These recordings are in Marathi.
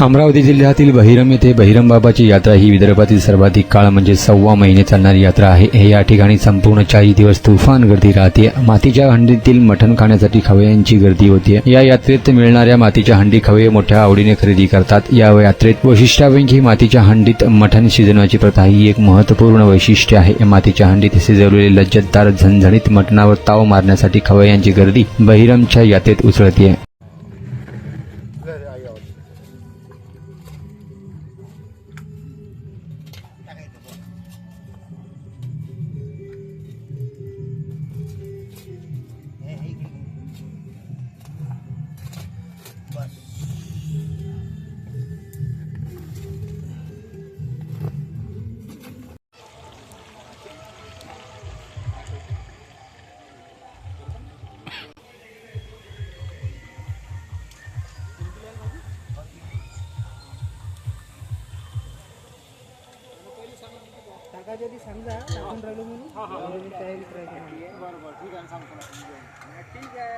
अमरावती जिल्ह्यातील बहिरम येथे बहिरम बाबाची यात्रा ही विदर्भातील सर्वाधिक काळ म्हणजे 1.25 महिने चालणारी यात्रा आहे। हे या ठिकाणी संपूर्ण 40 दिवस तुफान गर्दी राहते। मातीच्या हंडीतील मटण खाण्यासाठी खवय्यांची गर्दी होती। या यात्रेत मिळणाऱ्या मातीच्या हंडी खवय्ये मोठ्या आवडीने खरेदी करतात। या यात्रेत वैशिष्ट्यापैकी मातीच्या हंडीत मटण शिजवण्याची प्रथा ही एक महत्त्वपूर्ण वैशिष्ट्य आहे। मातीच्या हंडीत शिजवलेले लज्जतदार झणझणीत मटणावर ताव मारण्यासाठी खवय्यांची गर्दी बहिरमच्या यात्रेत उसळते। टाका जरी समजा टाकून राहिलो म्हणून तयारी करायची। बरोबर ठीक आहे सांगतो ठीक आहे।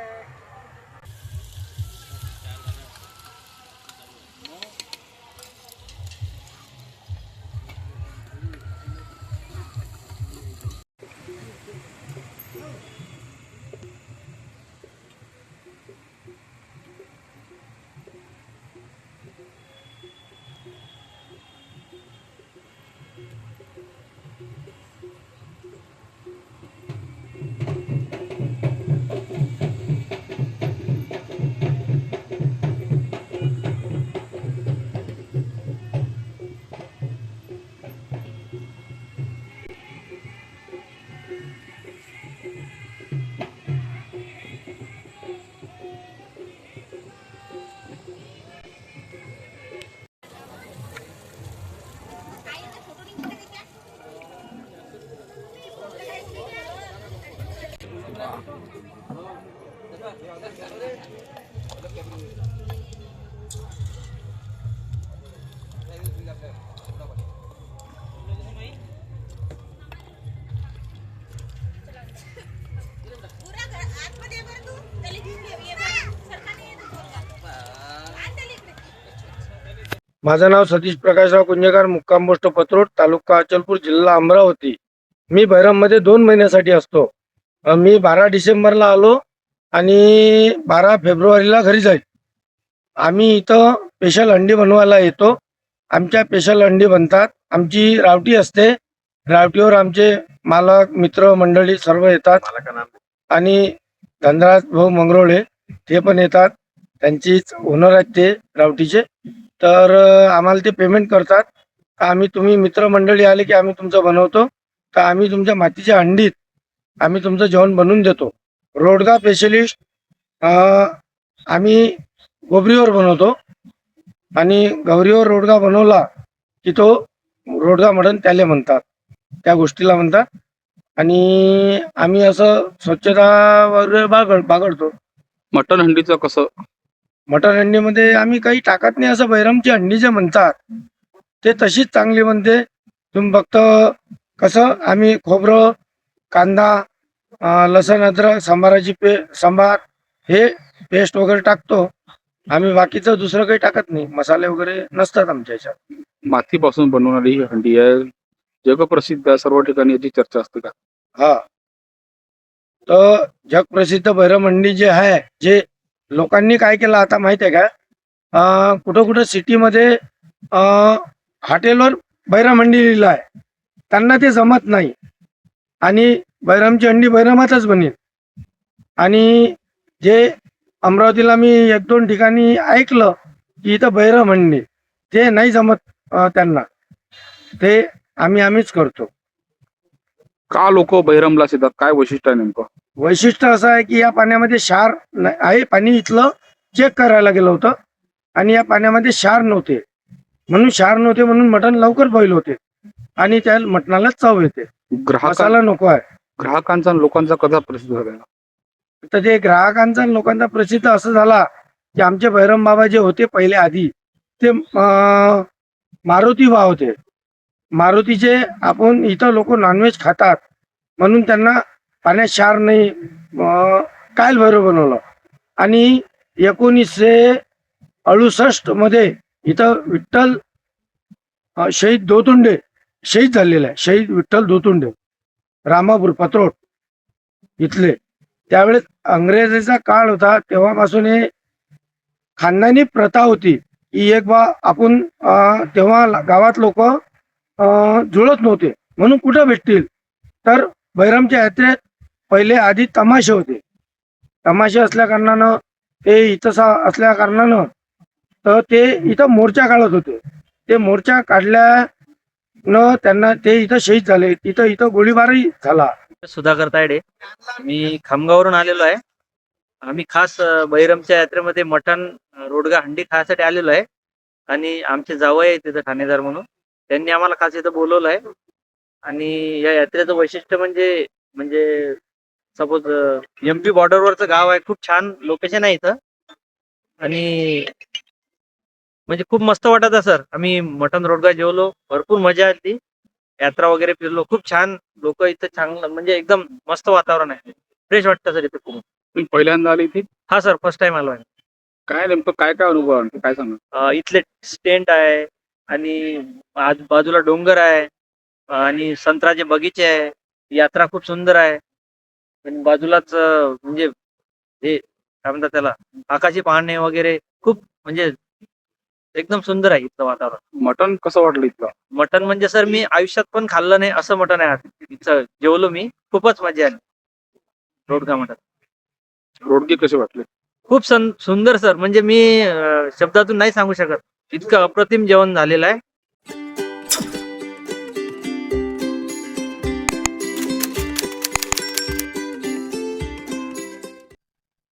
माझं नाव सतीश प्रकाशराव कुंजेकर, मुक्काम पोस्ट पत्रोड, तालुका अचलपूर, जिल्हा अमरावती। मी बहिरममध्ये 2 महिन्यासाठी असतो। मी 12 डिसेंबरला आलो आणि 12 फेब्रुवारीला घरी जाईल। आम्ही इथं स्पेशल हंडी बनवायला येतो। आमच्या स्पेशल हंडी बनतात। आमची रावटी असते। रावटीवर आमचे मालक मित्र मंडळी सर्व येतात आणि धनराज भाऊ मंगरोळे ते पण येतात। त्यांचीच ओनर आहेत ते रावटीचे। तर आम्हाला ते पेमेंट करतात। आम्ही तुम्ही मित्रमंडळी आले की आम्ही तुमचं बनवतो। तर आम्ही तुमच्या मातीच्या हंडीत आम्ही तुमचं जेवण बनवून देतो। रोडगा स्पेशलिस्ट आम्ही गोबरीवर बनवतो आणि गौरीवर रोडगा बनवला की तो रोडगा मटण त्याला म्हणतात, त्या गोष्टीला म्हणतात। आणि आम्ही असं स्वच्छता वगैरे बागडतो। मटन हंडीचं कसं? मटण हंडीमध्ये आम्ही काही टाकत नाही। असं बहिरमची हंडी जे म्हणतात ते तशीच चांगली बनते। तुम्ही फक्त कसं आम्ही खोबरं, कांदा, लसण, अद्रक, सांबार हे पेस्ट वगैरे टाकतो। आम्ही बाकीचं दुसरं काही टाकत नाही। मसाले वगैरे नसतात आमच्या ह्याच्यात। मातीपासून बनवणारी ही हंडी आहे, जगप्रसिद्ध आहे, सर्व ठिकाणी याची चर्चा असते का? हा, तर जगप्रसिद्ध बहिरम हंडी जे आहे, जे लोकांनी काय केलं आता माहिती आहे का, कुठं कुठं सिटीमध्ये हॉटेलवर बहिरम हंडी लिहिलं आहे, त्यांना ते जमत नाही आणि बहिरमची हंडी बहिरमातच बनेल। आणि जे अमरावतीला मी 1-2 ठिकाणी ऐकलं की इथं बहिरम हंडी, ते नाही जमत त्यांना, ते आम्हीच करतो। का लोक बहिरमला येतात? काय वैशिष्ट्य आहे नेमकं? वैशिष्ट्य असं आहे की या पाण्यामध्ये क्षार आहे। पाणी इथलं चेक करायला गेलं होतं आणि या पाण्यामध्ये क्षार नव्हते, म्हणून मटण लवकर बॉईल होते आणि त्या मटणाला चव येते। मसाला नको आहे। ग्राहकांचा लोकांचा कसा प्रसिद्ध झाला? तर ते ग्राहकांचा लोकांचा प्रसिद्ध असं झाला की आमचे बहिरम बाबा जे होते पहिले आधी, ते मारुती बा होते। मारुतीचे आपण इथं लोक नॉनव्हेज खातात म्हणून त्यांना पाण्यात क्षार नाही, कायल भैरव बनवलं। आणि 1968 मध्ये इथं विठ्ठल शहीद दोतुंडे शहीद झालेला आहे. शहीद विठ्ठल दोतुंडे रामापूर पत्रोट इथले. त्यावेळेस अंग्रेजाचा काळ होता, तेव्हापासून हे खानदानी प्रथा होती की एक बा आपण तेव्हा गावात लोक जुळत नव्हते म्हणून कुठं भेटतील. तर बैरमच्या यात्रेत पहिले आधी तमाशे होते. तमाशे असल्या कारणानं ते इथं असल्या कारणानं तर ते इथं मोर्चा काढत होते. ते मोर्चा काढल्यानं त्यांना ते इथं शहीद झाले. इथं गोळीबारही झाला. सुधाकर तायडे, मी खामगाववरून आलेलो आहे. आम्ही खास बहिरमच्या यात्रेमध्ये मटण रोडगा हंडी खायसाठी आलेलो आहे. आणि आमचे जावई आहे तिथं ठाणेदार म्हणून, त्यांनी आम्हाला खास इथं बोलवलं आहे. आणि या यात्रेचं वैशिष्ट्य म्हणजे म्हणजे सपोज MP बॉर्डरवरचं गाव आहे, खूप छान लोकेशन आहे इथं. आणि म्हणजे खूप मस्त वाटत आहे सर. आम्ही मटण रोडगा जेवलो, भरपूर मजा आली. यात्रा वगैरे फिरलो, खूप छान लोक इथं, चांगलं म्हणजे एकदम मस्त वातावरण आहे, फ्रेश वाटतं सर इथे खूप. तुम्ही पहिल्यांदा आले इथे? हा सर, फर्स्ट टाइम आलो आहे. काय नेमकं काय काय अनुभव आहे? काय सांगा. इथले स्टेंट आहे आणि बाजूला डोंगर आहे आणि संत्र्याचे बगीचे आहे. यात्रा खूप सुंदर आहे. आणि बाजूलाच म्हणजे हे काय म्हणतात त्याला, आकाशी पाहणे वगैरे खूप म्हणजे एकदम सुंदर आहे इथलं वातावरण. मटण कसं वाटलं इथलं? मटण म्हणजे सर मी आयुष्यात पण खाल्लं नाही असं मटण आहे. इथं जेवलो मी, खूपच मजा आली. रोडगा मटण रोडगे कसे वाटले? खूप सुंदर सर. म्हणजे मी शब्दातून नाही सांगू शकत, इतकं अप्रतिम जेवण झालेलं आहे.